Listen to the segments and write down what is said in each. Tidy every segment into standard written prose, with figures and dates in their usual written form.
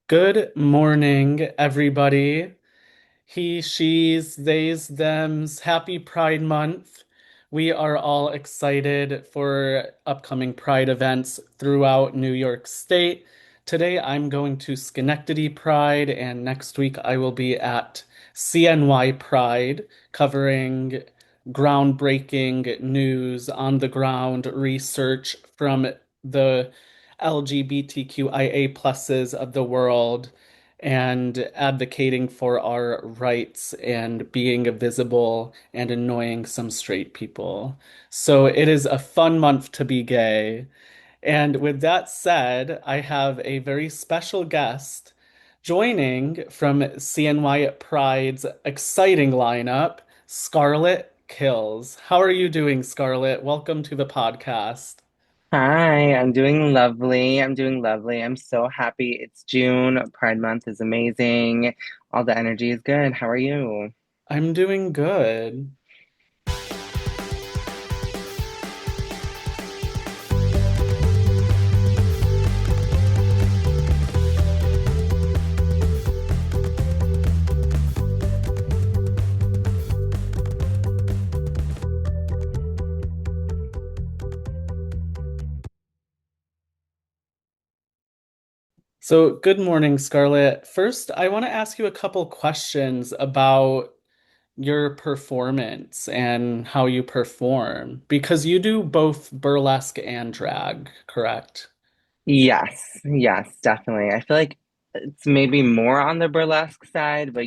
Good morning, everybody. He, she's, theys, thems. Happy Pride Month. We are all excited for upcoming Pride events throughout New York State. Today I'm going to Schenectady Pride, and next week I will be at CNY Pride covering groundbreaking news, on the ground research from the LGBTQIA pluses of the world and advocating for our rights and being visible and annoying some straight people. So it is a fun month to be gay. And with that said, I have a very special guest joining from CNY Pride's exciting lineup, Scarlet Killz. How are you doing, Scarlet? Welcome to the podcast. Hi, I'm doing lovely. I'm doing lovely. I'm so happy it's June. Pride Month is amazing. All the energy is good. How are you? I'm doing good. So, good morning, Scarlett. First, I want to ask you a couple questions about your performance and how you perform, because you do both burlesque and drag, correct? Yes, yes, definitely. I feel like it's maybe more on the burlesque side, but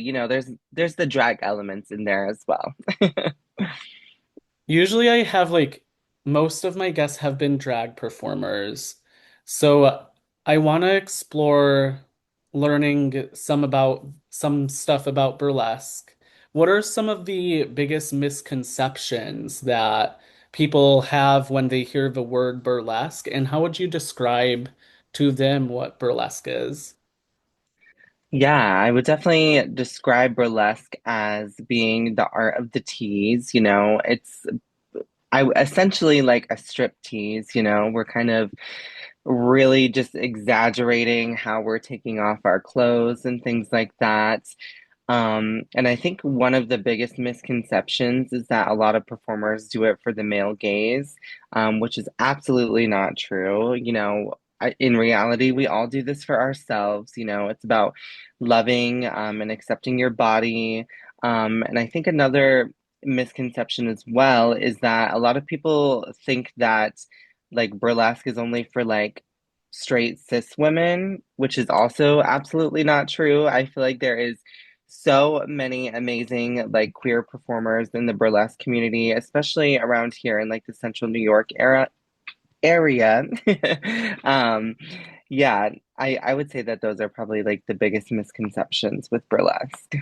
there's the drag elements in there as well. Usually, I have most of my guests have been drag performers. So, I want to explore learning some stuff about burlesque. What are some of the biggest misconceptions that people have when they hear the word burlesque, and how would you describe to them what burlesque is? Yeah, I would definitely describe burlesque as being the art of the tease. It's I essentially like a strip tease. We're kind of really just exaggerating how we're taking off our clothes and things like that. And I think one of the biggest misconceptions is that a lot of performers do it for the male gaze, which is absolutely not true. In reality, we all do this for ourselves. It's about loving, and accepting your body. And I think another misconception as well is that a lot of people think that like burlesque is only for like straight cis women, which is also absolutely not true. I feel like there is so many amazing like queer performers in the burlesque community, especially around here in like the central New York area. um, yeah, I would say that those are probably like the biggest misconceptions with burlesque.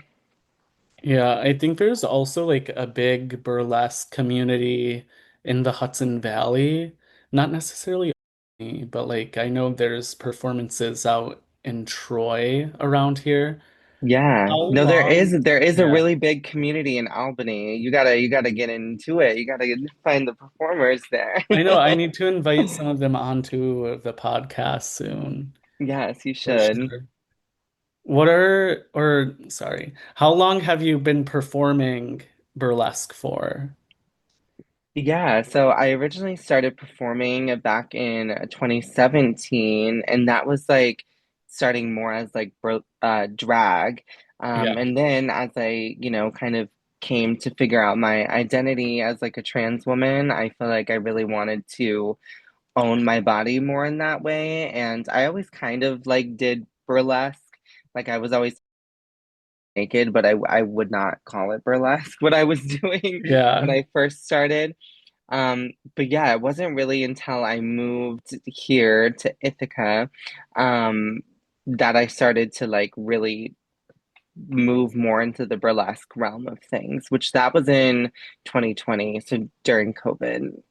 Yeah, I think there's also like a big burlesque community in the Hudson Valley. Not necessarily, only, but I know there's performances out in Troy around here. Yeah. How No, there is long? there is a Yeah, really big community in Albany. You gotta get into it. You gotta find the performers there. I know I need to invite some of them onto the podcast soon, Yes, you for should. sure. Sorry, how long have you been performing burlesque for? Yeah, so I originally started performing back in 2017, and that was like starting more as like drag. Yeah. And then as kind of came to figure out my identity as like a trans woman, I feel like I really wanted to own my body more in that way. And I always kind of like did burlesque. Like I was always naked, but I would not call it burlesque what I was doing when Yeah. I first started. But yeah, it wasn't really until I moved here to Ithaca, that I started to like really move more into the burlesque realm of things, which that was in 2020, so during COVID.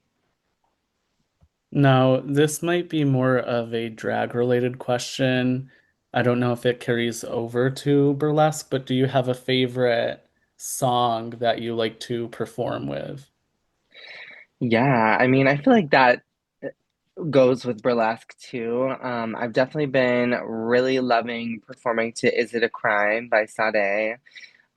Now, this might be more of a drag related question. I don't know if it carries over to burlesque, but do you have a favorite song that you like to perform with? Yeah, I mean, I feel like that. goes with burlesque too. I've definitely been really loving performing to Is It a Crime by Sade.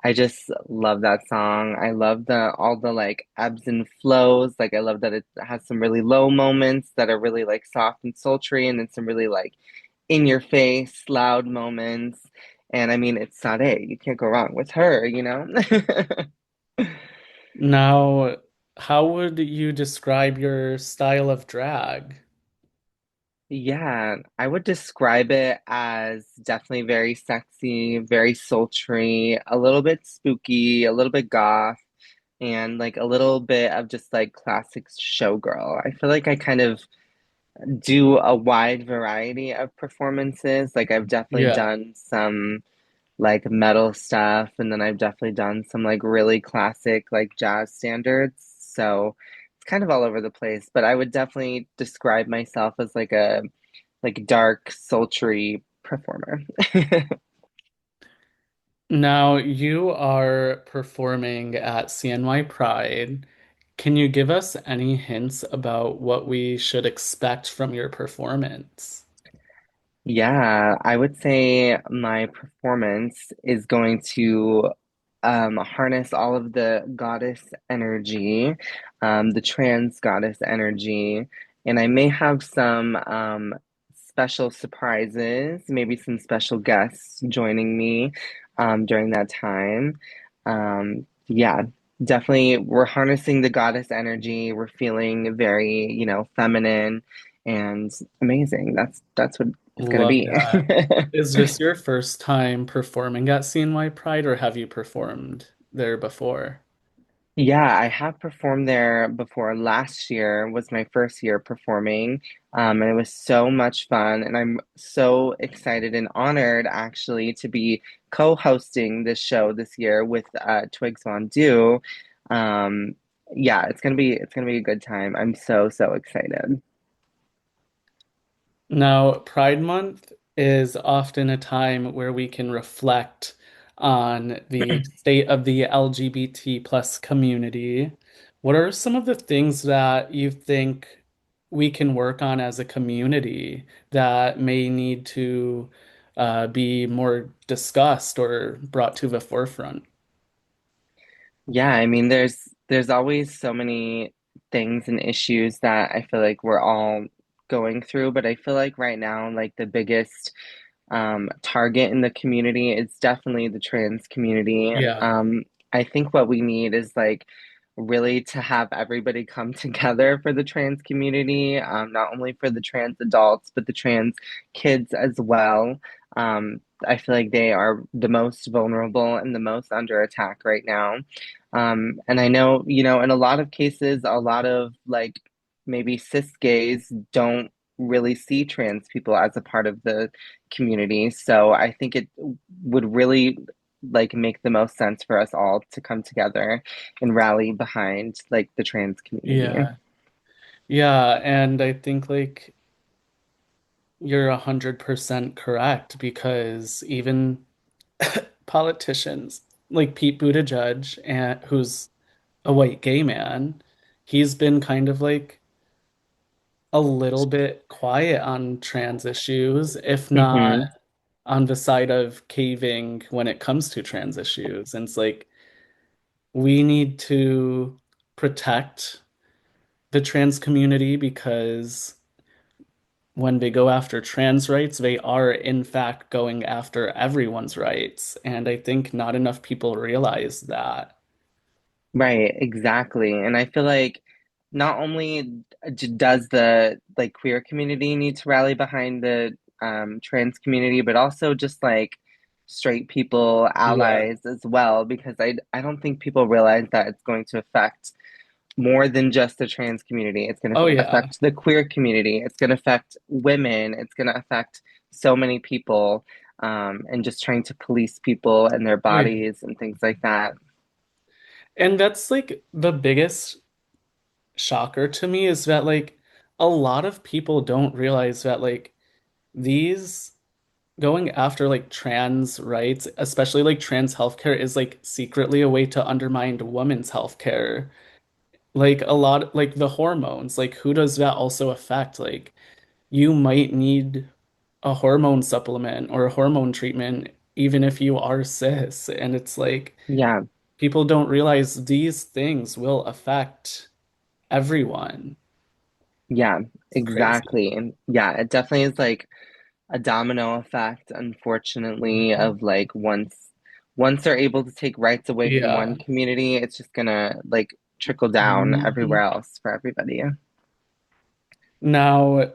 I just love that song. I love the all the like ebbs and flows. Like I love that it has some really low moments that are really like soft and sultry, and then some really like in your face, loud moments. And I mean, it's Sade. You can't go wrong with her, you know? Now, how would you describe your style of drag? Yeah, I would describe it as definitely very sexy, very sultry, a little bit spooky, a little bit goth, and like a little bit of just like classic showgirl. I feel like I kind of do a wide variety of performances. Like I've definitely Yeah. done some like metal stuff, and then I've definitely done some like really classic like jazz standards. So it's kind of all over the place, but I would definitely describe myself as like a like dark, sultry performer. Now, you are performing at CNY Pride. Can you give us any hints about what we should expect from your performance? Yeah, I would say my performance is going to harness all of the goddess energy, the trans goddess energy, and I may have some special surprises, maybe some special guests joining me during that time. Yeah, definitely, we're harnessing the goddess energy. We're feeling very, feminine and amazing. That's what it's gonna Love be. that. Is this your first time performing at CNY Pride, or have you performed there before? Yeah, I have performed there before. Last year was my first year performing, and it was so much fun. And I'm so excited and honored actually to be co-hosting this show this year with Twigs Von Do. Um, yeah, it's gonna be a good time. I'm so excited. Now, Pride Month is often a time where we can reflect on the state of the LGBT plus community. What are some of the things that you think we can work on as a community that may need to be more discussed or brought to the forefront? Yeah, I mean, there's always so many things and issues that I feel like we're all going through, but I feel like right now, like the biggest target in the community is definitely the trans community. Yeah, I think what we need is like really to have everybody come together for the trans community, not only for the trans adults, but the trans kids as well. I feel like they are the most vulnerable and the most under attack right now. And I know, in a lot of cases, a lot of like maybe cis gays don't really see trans people as a part of the community. So I think it would really like make the most sense for us all to come together and rally behind like the trans community. yeah, yeah. And I think like you're 100% correct because even politicians like Pete Buttigieg, and who's a white gay man, he's been kind of like a little bit quiet on trans issues, if not Hmm. on the side of caving when it comes to trans issues. And it's like we need to protect the trans community because when they go after trans rights, they are in fact going after everyone's rights. And I think not enough people realize that. Right, exactly. And I feel like not only does the like queer community need to rally behind the trans community, but also just like straight people, Yeah. allies as well, because I don't think people realize that it's going to affect more than just the trans community. It's going to Oh, yeah. affect the queer community. It's going to affect women. It's going to affect so many people, and just trying to police people and their Oh, yeah. bodies and things like that. And that's like the biggest shocker to me is that like a lot of people don't realize that like these going after like trans rights, especially like trans healthcare, is like secretly a way to undermine women's healthcare. like a lot like the hormones, like who does that also affect? Like you might need a hormone supplement or a hormone treatment even if you are cis. And it's like Yeah, people don't realize these things will affect everyone. yeah, It's crazy. exactly. And yeah, it definitely is like a domino effect, unfortunately, of like once they're able to take rights away from one Yeah. community, it's just gonna like trickle down everywhere Mhm. else for everybody. Now,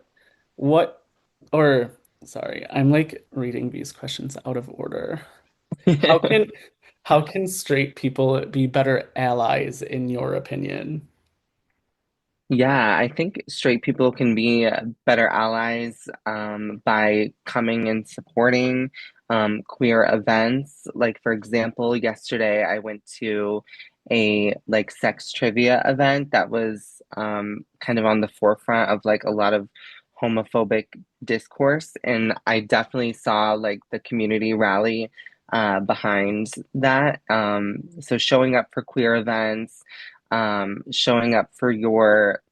what, or sorry, I'm like reading these questions out of order. How can how can straight people be better allies in your opinion? Yeah, I think straight people can be better allies by coming and supporting queer events. Like, for example, yesterday I went to a like sex trivia event that was kind of on the forefront of like a lot of homophobic discourse, and I definitely saw like the community rally behind that. So showing up for queer events, showing up for your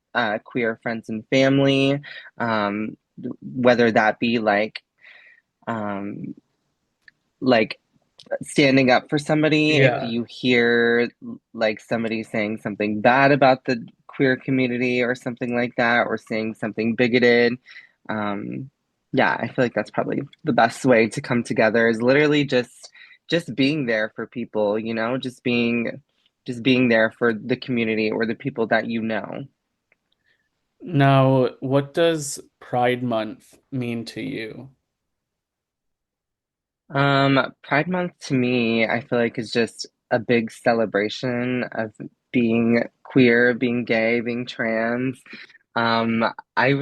queer friends and family, whether that be um, like standing up for somebody if Yeah. you hear like somebody saying something bad about the queer community or something like that, or saying something bigoted. Um, yeah, I feel like that's probably the best way to come together is literally just being there for people, you know, just being there for the community or the people that you know. Now, what does Pride Month mean to you? Pride Month to me, I feel like is just a big celebration of being queer, being gay, being trans. Um, I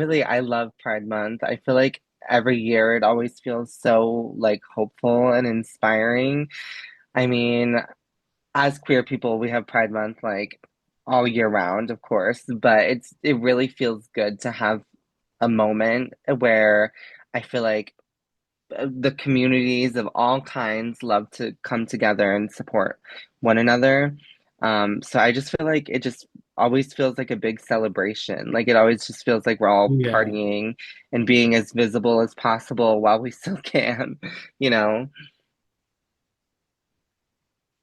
love Pride Month. I feel like every year it always feels so like hopeful and inspiring. I mean, as queer people, we have Pride Month like all year round, of course, but it really feels good to have a moment where I feel like the communities of all kinds love to come together and support one another. So I just feel like it just always feels like a big celebration. Like it always just feels like we're all Yeah. partying and being as visible as possible while we still can, you know?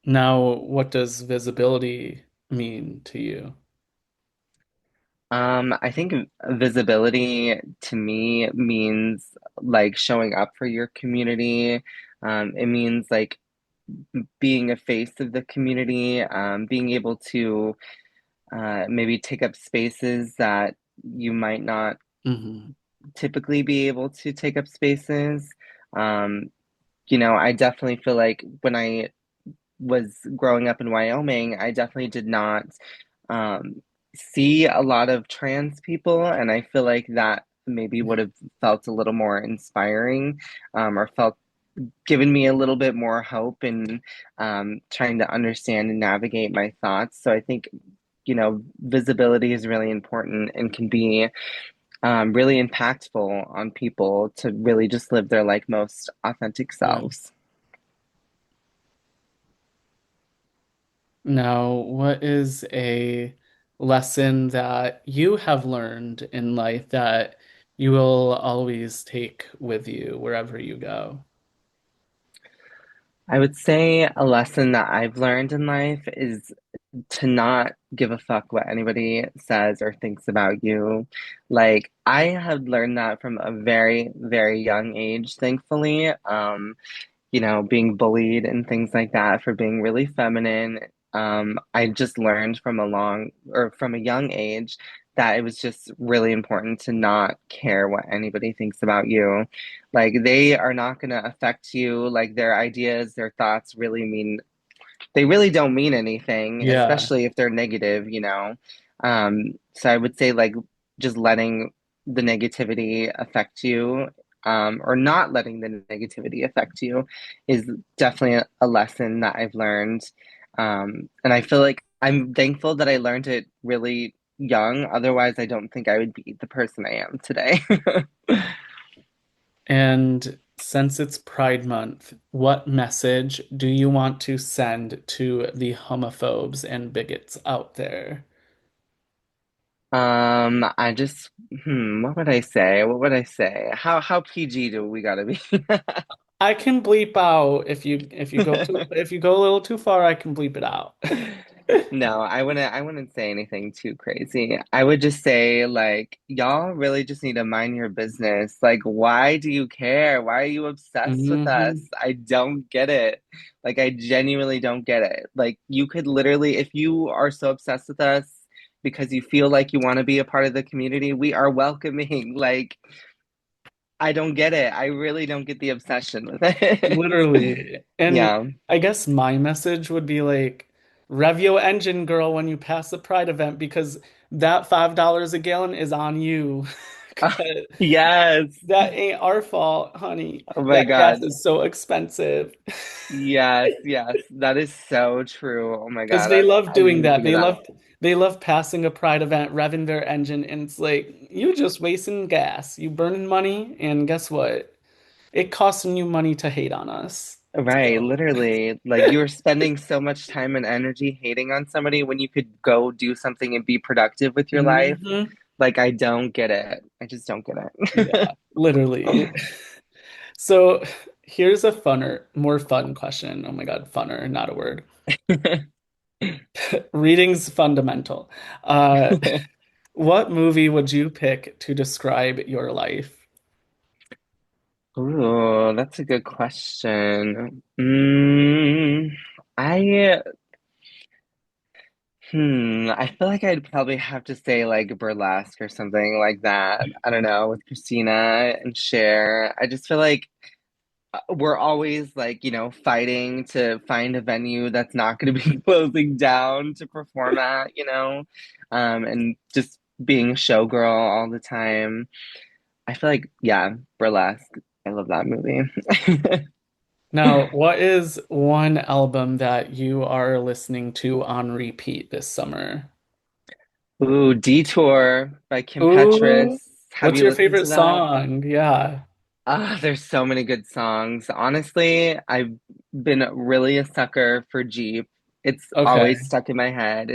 Now, what does visibility mean to you? I think visibility to me means like showing up for your community. It means like being a face of the community, being able to maybe take up spaces that you might not Hmm. typically be able to take up spaces. Um, you know, I definitely feel like when I was growing up in Wyoming, I definitely did not um, see a lot of trans people, and I feel like that maybe would have felt a little more inspiring, or felt given me a little bit more hope in trying to understand and navigate my thoughts. So I think, you know, visibility is really important and can be really impactful on people to really just live their like most authentic Yeah. selves. Now, what is a lesson that you have learned in life that you will always take with you wherever you go? I would say a lesson that I've learned in life is to not give a fuck what anybody says or thinks about you. Like, I had learned that from a very, very young age, thankfully. You know, being bullied and things like that for being really feminine. I just learned from from a young age that it was just really important to not care what anybody thinks about you. Like they are not going to affect you. Like their ideas, their thoughts they really don't mean anything, Yeah. especially if they're negative, you know. So I would say like just letting the negativity affect you, or not letting the negativity affect you is definitely a lesson that I've learned. And I feel like I'm thankful that I learned it really young. Otherwise, I don't think I would be the person I am today. And since it's Pride Month, what message do you want to send to the homophobes and bigots out there? I just, what would I say? What would I say? How PG do we gotta be? I can bleep out if you go a little too far, I can bleep it out. No, I wouldn't say anything too crazy. I would just say like y'all really just need to mind your business. Like why do you care? Why are you obsessed with us? Hmm. I don't get it. Like I genuinely don't get it. Like you could literally if you are so obsessed with us because you feel like you want to be a part of the community, we are welcoming. Like I don't get it. I really don't get the obsession with it. Literally. And Yeah. I guess my message would be like, rev your engine, girl, when you pass the Pride event, because that $5 a gallon is on you. 'Cause Yes. that ain't our fault, honey. Oh my That gas God. is so expensive. Yes, yes, that is so true. Oh my Because God, they love I doing didn't that. think of that. They love passing a Pride event, revving their engine, and it's like, you just wasting gas. You burning money, and guess what? It costing you money to hate on us. Right, So, literally, like you're spending so much time and energy hating on somebody when you could go do something and be productive with your life. mhm. Like, I don't get it. I just don't get Yeah, literally. So here's a more fun question. Oh my God, funner, not a word. it. Reading's fundamental. Uh, what movie would you pick to describe your life? Ooh, that's a good question. I I feel like I'd probably have to say like Burlesque or something like that. I don't know, with Christina and Cher. I just feel like we're always like, fighting to find a venue that's not going to be closing down to perform at. And just being a showgirl all the time. I feel like, yeah, Burlesque. I love that movie. Now, what is one album that you are listening to on repeat this summer? Ooh, Detour by Kim Ooh, Petras. Have what's you your listened favorite to that? song? Yeah. Ah, there's so many good songs. Honestly, I've been really a sucker for Jeep. It's always Okay. stuck in my head.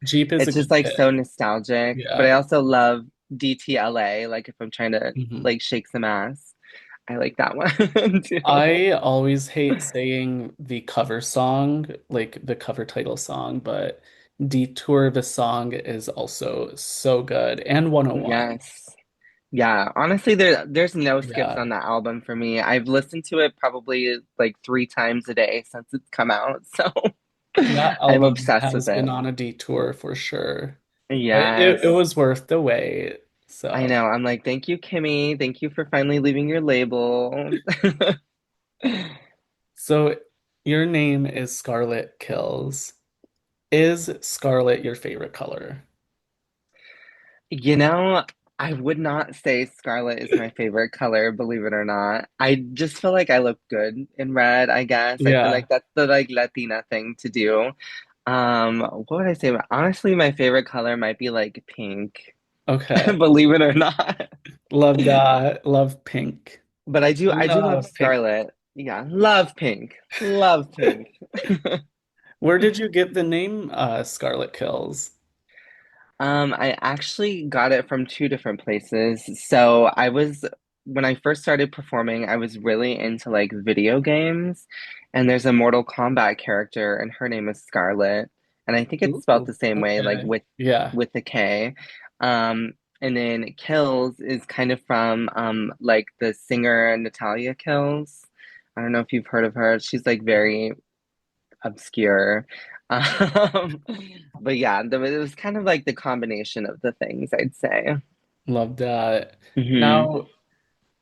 Jeep is a It's just good like pick. so nostalgic. But Yeah. I also love DTLA, like if I'm trying to Mhm. like shake some ass. I like that one too. I always hate saying the cover song, like the cover title song, but Detour the song is also so good. And 101. Yes. Yeah, honestly, there's no skips Yeah. on that album for me. I've listened to it probably like 3 times a day since it's come out, so That I'm album obsessed with has been it. on a detour for sure. But it Yes. was worth the wait. I So, know. I'm like, thank you, Kimmy. Thank you for finally leaving your label. so your name is Scarlet Kills. Is scarlet your favorite color? You know, I would not say scarlet is my favorite color, believe it or not. I just feel like I look good in red, I guess. I feel Yeah. like that's the like Latina thing to do. What would I say? Honestly, my favorite color might be like pink, Okay. believe it or not. Love that. Love pink. But I do love Love pink. scarlet. Yeah, love pink. Love pink. Where did you get the name Scarlet Kills? I actually got it from two different places. So when I first started performing, I was really into like video games, and there's a Mortal Kombat character, and her name is Scarlet, and I think it's spelled Ooh, the same way, like okay. Yeah. with the K. And then Kills is kind of from like the singer Natalia Kills. I don't know if you've heard of her. She's like very obscure. Um, but yeah, it was kind of like the combination of the things, I'd say. Love that. Hmm. Now,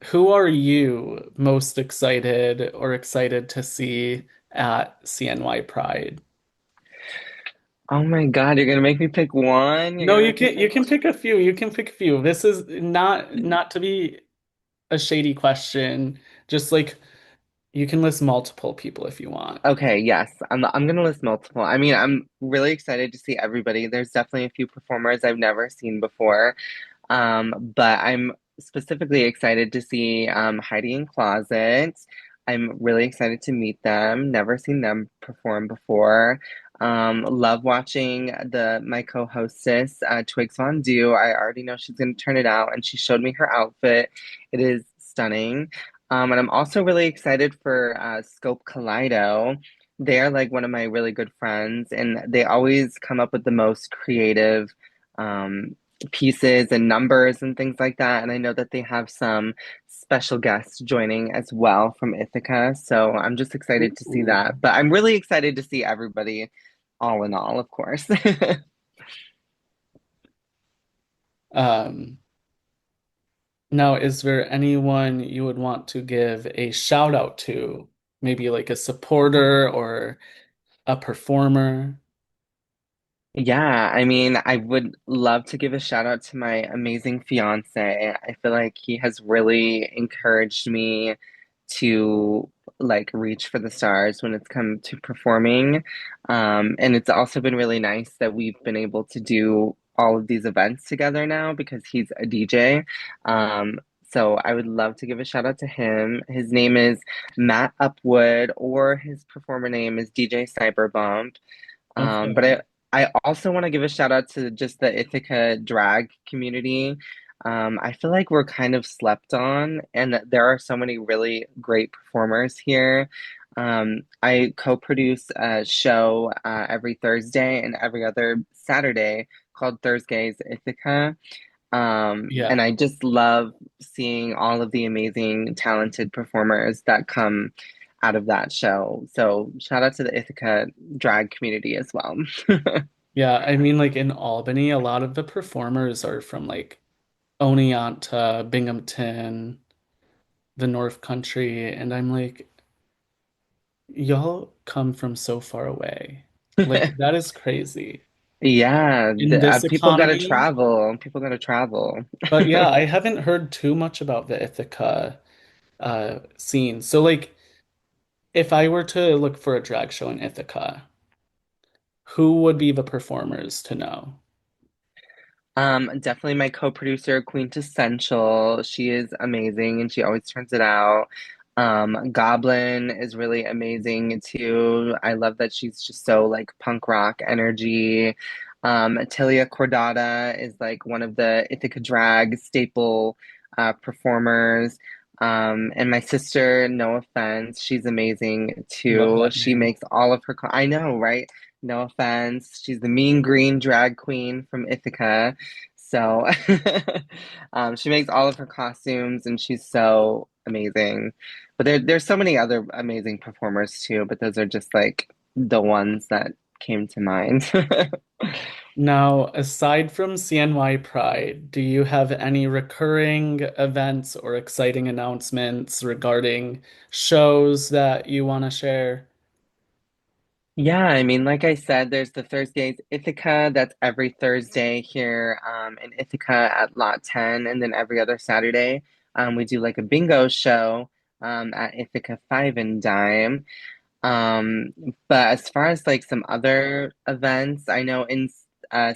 who are you most excited to see at CNY Pride? Oh my God, you're gonna make me pick one? You're No, gonna make me you pick can pick a few. You can pick a few. This is not to be a shady question. Just like you can list multiple people if you want. Okay, yes, I'm gonna list multiple. I mean, I'm really excited to see everybody. There's definitely a few performers I've never seen before. But I'm specifically excited to see Heidi and Closet. I'm really excited to meet them. Never seen them perform before. Love watching the my co-hostess, Twigs Fondue. I already know she's gonna turn it out, and she showed me her outfit. It is stunning. And I'm also really excited for Scope Kaleido. They're like one of my really good friends, and they always come up with the most creative um, pieces and numbers and things like that. And I know that they have some special guests joining as well from Ithaca. So I'm just excited to see Ooh. that. But I'm really excited to see everybody all in all, of course. Um, Now, is there anyone you would want to give a shout out to? Maybe like a supporter or a performer? Yeah, I mean, I would love to give a shout out to my amazing fiance. I feel like he has really encouraged me to like reach for the stars when it's come to performing. And it's also been really nice that we've been able to do all of these events together now because he's a DJ. So I would love to give a shout out to him. His name is Matt Upwood, or his performer name is DJ Cyberbump. But Okay. I also want to give a shout out to just the Ithaca drag community. I feel like we're kind of slept on, and that there are so many really great performers here. I co-produce a show every Thursday and every other Saturday called Thursdays Ithaca. And Yeah. I just love seeing all of the amazing, talented performers that come out of that show. So shout out to the Ithaca drag community as well. Yeah. I mean, like in Albany, a lot of the performers are from like Oneonta, Binghamton, the North Country. And I'm like, y'all come from so far away. Like, that is crazy. Yeah, In this people gotta economy, travel. People gotta travel. but yeah, I haven't heard too much about the Ithaca scene. So like if I were to look for a drag show in Ithaca, who would be the performers to know? Definitely my co-producer, Quintessential. She is amazing and she always turns it out. Goblin is really amazing too. I love that she's just so like punk rock energy. Tilia Cordata is like one of the Ithaca drag staple performers. And my sister, no offense, she's amazing Love too. that She name. makes all of her, I know, right? No offense. She's the mean green drag queen from Ithaca. So she makes all of her costumes and she's so amazing. But there's so many other amazing performers too, but those are just like the ones that came to mind. Now, aside from CNY Pride, do you have any recurring events or exciting announcements regarding shows that you want to share? Yeah, I mean, like I said, there's the Thursdays Ithaca. That's every Thursday here in Ithaca at Lot 10. And then every other Saturday, we do like a bingo show at Ithaca 5 and Dime. Um, but as far as like some other events, I know in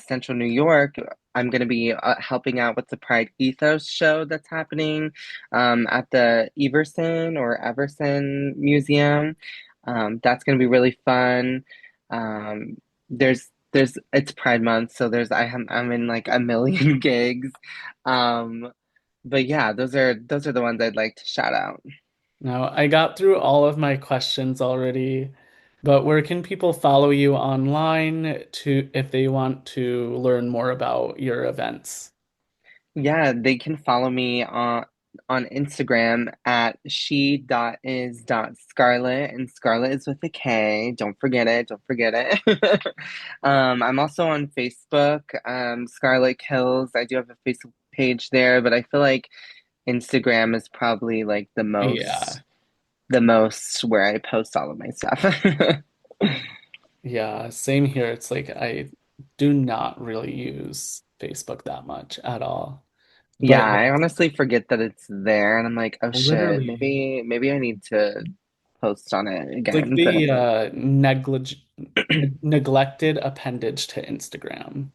Central New York, I'm going to be helping out with the Pride Ethos show that's happening at the Everson Museum. That's going to be really fun. It's Pride Month, so I'm in like a million gigs. Um, but yeah, those are the ones I'd like to shout out. Now, I got through all of my questions already, but where can people follow you online to if they want to learn more about your events? Yeah, they can follow me on Instagram at she.is.scarlet, and Scarlet is with a K. Don't forget it. Don't forget it. I'm also on Facebook, Scarlet Killz. I do have a Facebook page there, but I feel like Instagram is probably like Yeah. the most where I post all of my stuff. Yeah, same here. It's like I do not really use Facebook that much at all. Yeah, But I honestly forget that it's there, and I'm like, oh shit, literally, maybe I need to post on it it's like again. But the neglected appendage to Instagram.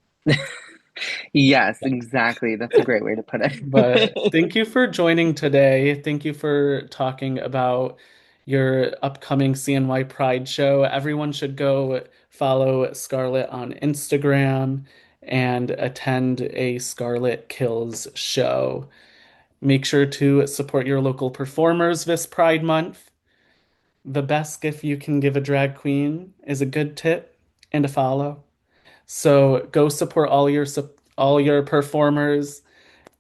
yes, exactly. That's a great way to put But it. thank you for joining today. Thank you for talking about your upcoming CNY Pride show. Everyone should go follow Scarlet on Instagram and attend a Scarlet Killz show. Make sure to support your local performers this Pride Month. The best gift you can give a drag queen is a good tip and a follow. So go support all your performers.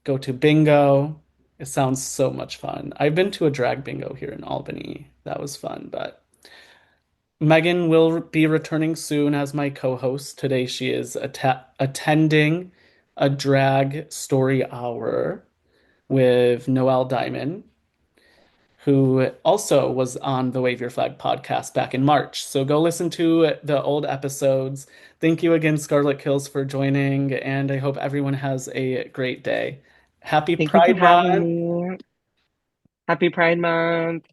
Go to bingo. It sounds so much fun. I've been to a drag bingo here in Albany. That was fun, but Megan will be returning soon as my co-host. Today she is attending a drag story hour with Noelle Diamond, who also was on the Wave Your Flag podcast back in March. So go listen to the old episodes. Thank you again, Scarlet Killz, for joining, and I hope everyone has a great day. Happy Thank you for Pride having Month! me. Happy Pride Month.